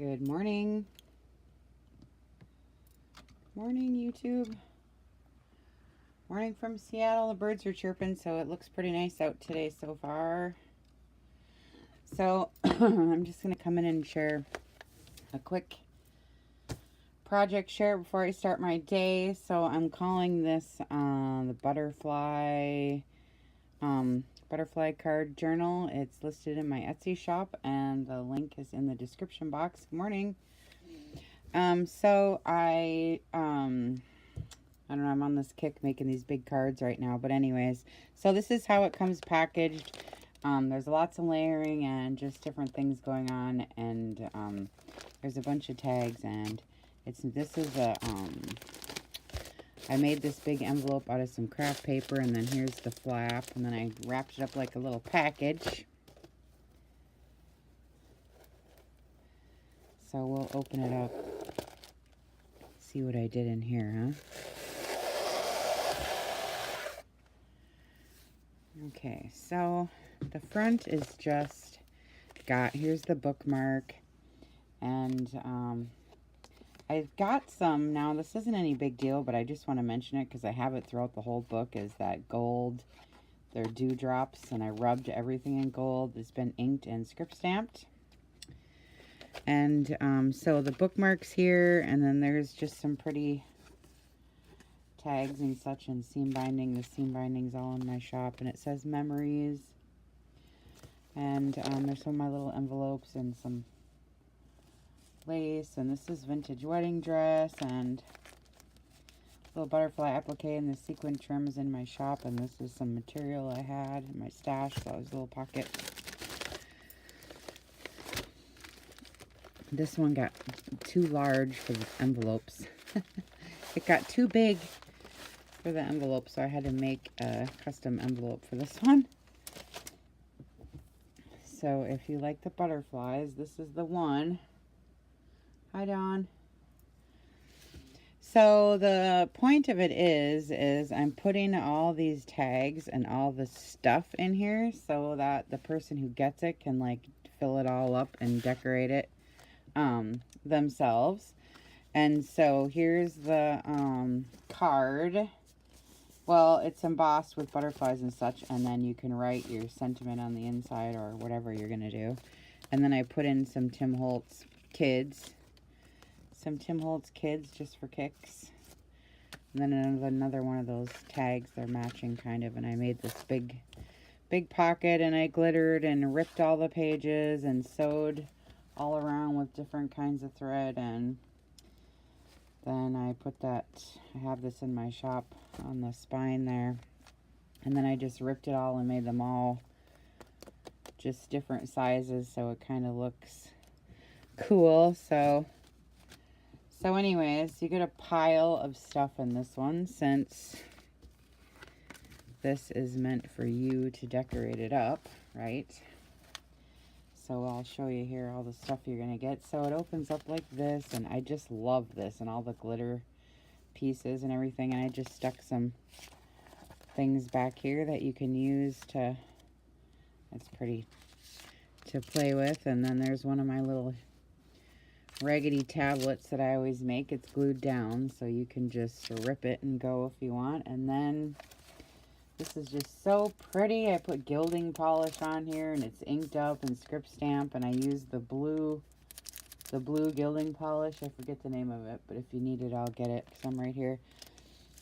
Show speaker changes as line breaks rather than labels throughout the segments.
Good morning. Morning, YouTube. Morning from Seattle. The birds are chirping, so it looks pretty nice out today so far. So I'm just going to come in and share a quick project share before I start my day. So I'm calling this the butterfly card journal. It's listed in my Etsy shop, and the link is in the description box. Good morning. So I don't know, I'm on this kick making these big cards right now, but anyways, so this is how it comes packaged. There's lots of layering and just different things going on, and there's a bunch of tags, and I made this big envelope out of some craft paper, and then here's the flap, and then I wrapped it up like a little package. So we'll open it up, see what I did in here, huh? Okay, so the front is just here's the bookmark, and I've got some, now this isn't any big deal, but I just want to mention it because I have it throughout the whole book, is that gold, they're dewdrops, and I rubbed everything in gold. It's been inked and script stamped. And so the bookmarks here, and then there's just some pretty tags and such, and seam binding. The seam binding's all in my shop, and it says memories. And there's some of my little envelopes and some lace, and this is vintage wedding dress, and little butterfly applique, and the sequin trim is in my shop, and this is some material I had in my stash, so it was a little pocket. This one got too large for the envelopes. It got too big for the envelope, so I had to make a custom envelope for this one. So if you like the butterflies, this is the one. Hi, Dawn. So the point of it is I'm putting all these tags and all the stuff in here so that the person who gets it can like fill it all up and decorate it themselves. And so here's the card. Well, it's embossed with butterflies and such, and then you can write your sentiment on the inside or whatever you're gonna do. And then I put in some Tim Holtz kids just for kicks, and then another one of those tags. They're matching kind of, and I made this big pocket, and I glittered and ripped all the pages and sewed all around with different kinds of thread, and then I have this in my shop on the spine there, and then I just ripped it all and made them all just different sizes, so it kind of looks cool. So anyways, you get a pile of stuff in this one, since this is meant for you to decorate it up, right? So I'll show you here all the stuff you're going to get. So it opens up like this, and I just love this, and all the glitter pieces and everything. And I just stuck some things back here that you can use it's pretty to play with. And then there's one of my little raggedy tablets that I always make. It's glued down, so you can just rip it and go if you want. And then this is just so pretty. I put gilding polish on here, and it's inked up and script stamp, and I use the blue gilding polish. I forget the name of it, but if you need it, I'll get it because I'm right here.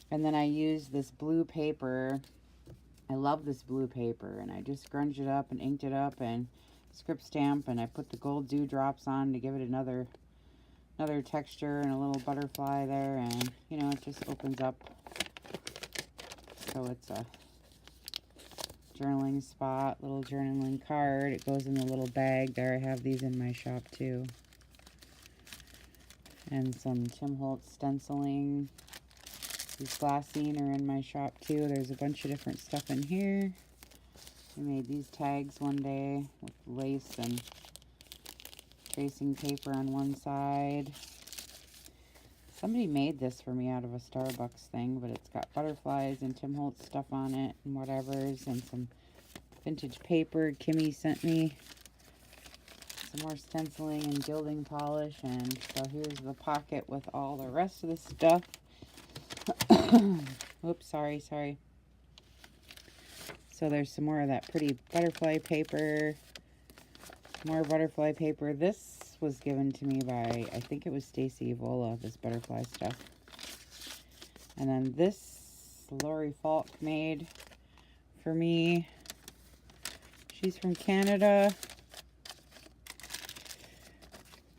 And then I use this blue paper. I love this blue paper, and I just scrunched it up and inked it up and script stamp, and I put the gold dewdrops on to give it another texture and a little butterfly there, and you know, it just opens up so it's a journaling spot, little journaling card. It goes in the little bag there. I have these in my shop too. And some Tim Holtz stenciling. These glassine are in my shop too. There's a bunch of different stuff in here. I made these tags one day with lace and tracing paper on one side. Somebody made this for me out of a Starbucks thing, but it's got butterflies and Tim Holtz stuff on it and whatever's, and some vintage paper Kimmy sent me.
some more stenciling and gilding polish. And so here's the pocket with all the rest of the stuff. Oops, sorry. So there's some more of that pretty butterfly paper. More butterfly paper. This was given to me by, I think it was Stacy Evola, this butterfly stuff. And then this Lori Falk made for me. She's from Canada.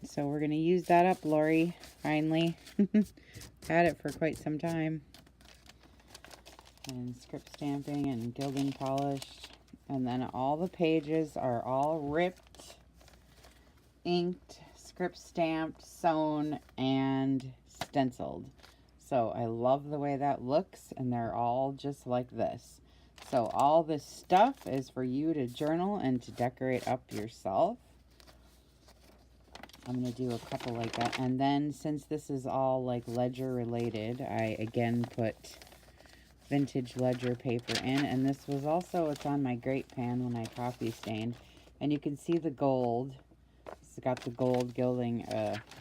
So we're going to use that up, Lori, finally. Had it for quite some time. And script stamping and gilding polished. And then all the pages are all ripped, inked, script stamped, sewn, and stenciled. So I love the way that looks, and they're all just like this. So all this stuff is for you to journal and to decorate up yourself. I'm going to do a couple like that. And then since this is all like ledger related, I again put vintage ledger paper in. And this was also, it's on my grate pan when I copy stained. And you can see the gold. It's got the gold gilding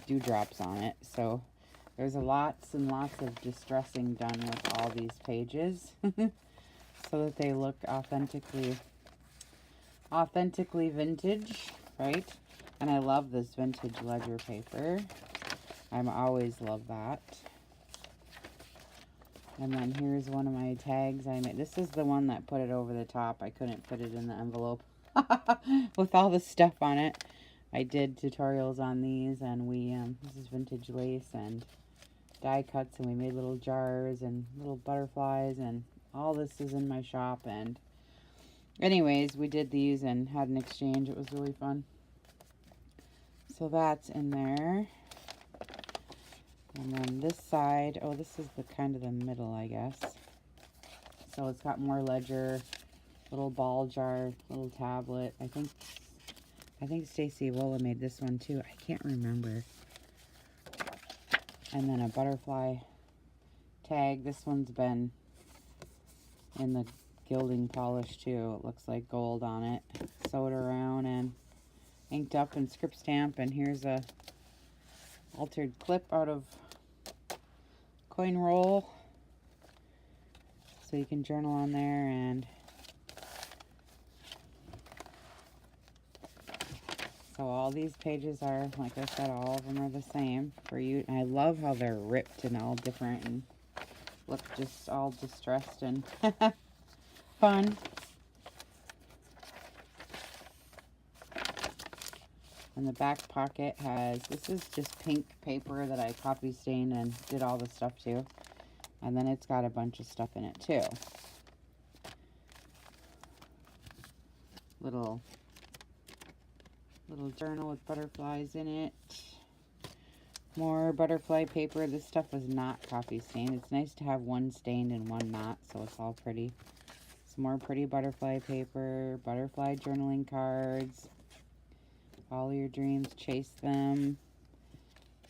dewdrops on it. So there's lots and lots of distressing done with all these pages. So that they look authentically vintage, right? And I love this vintage ledger paper. I'm always love that. And then here's one of my tags I made. This is the one that put it over the top. I couldn't fit it in the envelope with all the stuff on it. I did tutorials on these, and we this is vintage lace and die cuts, and we made little jars and little butterflies, and all this is in my shop. And anyways, we did these and had an exchange. It was really fun. So that's in there. And then this side, oh, this is the kind of the middle, I guess. So it's got more ledger, little ball jar, little tablet. I think Stacy Wola made this one too. I can't remember. And then a butterfly tag. This one's been in the gilding polish too. It looks like gold on it. Sewed around and inked up and script stamp. And here's a altered clip out of coin roll, so you can journal on there. And so all these pages are, like I said, all of them are the same for you. And I love how they're ripped and all different and look just all distressed and fun. And the back pocket has, this is just pink paper that I copy stained and did all the stuff to. And then it's got a bunch of stuff in it too. Little journal with butterflies in it. More butterfly paper. This stuff was not copy stained. It's nice to have one stained and one not, so it's all pretty. Some more pretty butterfly paper, butterfly journaling cards. Follow your dreams, chase them.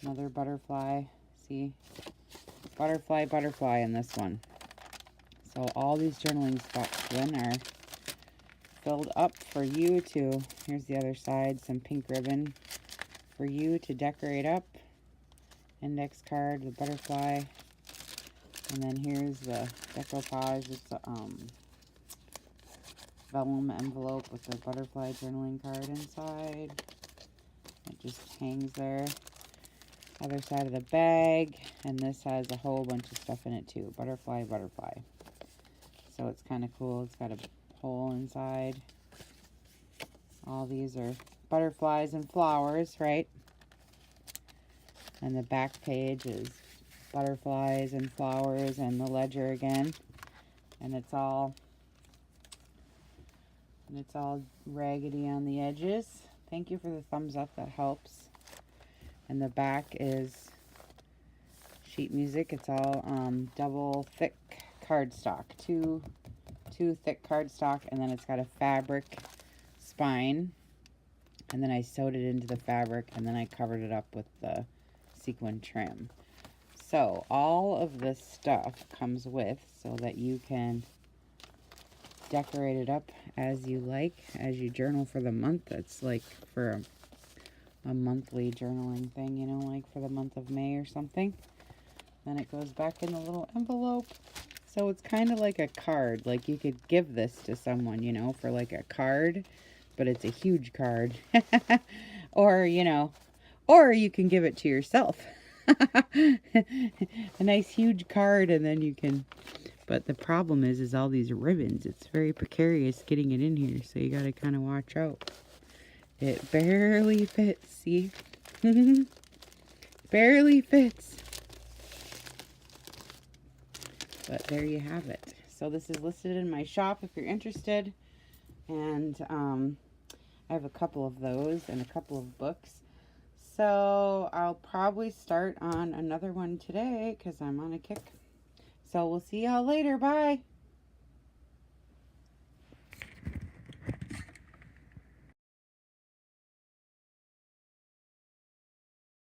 Another butterfly. See? Butterfly in this one. So all these journaling spots then are filled up for you to, here's the other side, some pink ribbon for you to decorate up. Index card, the butterfly. And then here's the decoupage. It's a vellum envelope with the butterfly journaling card inside. It just hangs there. Other side of the bag, and this has a whole bunch of stuff in it too. Butterfly. So it's kind of cool. It's got a hole inside. All these are butterflies and flowers, right? And the back page is butterflies and flowers and the ledger again. And it's all raggedy on the edges. Thank you for the thumbs up, that helps. And the back is sheet music. It's all double thick cardstock, two thick cardstock, and then it's got a fabric spine, and then I sewed it into the fabric, and then I covered it up with the sequin trim. So all of this stuff comes with, so that you can decorate it up as you like, as you journal for the month. It's like for
a monthly journaling thing, you know, like for the month of May or something. Then it goes back in the little envelope. So it's kind of like a card. Like you could give this to someone, you know, for like a card, but it's a huge card. Or, you know, or you can give it to yourself. A nice huge card, and then you can, but the problem is all these ribbons. It's very precarious getting it in here, so you got to kind of watch out. It barely fits, see? Barely fits. But there you have it. So this is listed in my shop if you're interested. And I have a couple of those and a couple of books. So I'll probably start on another one today because I'm on a kick. So we'll see y'all later. Bye.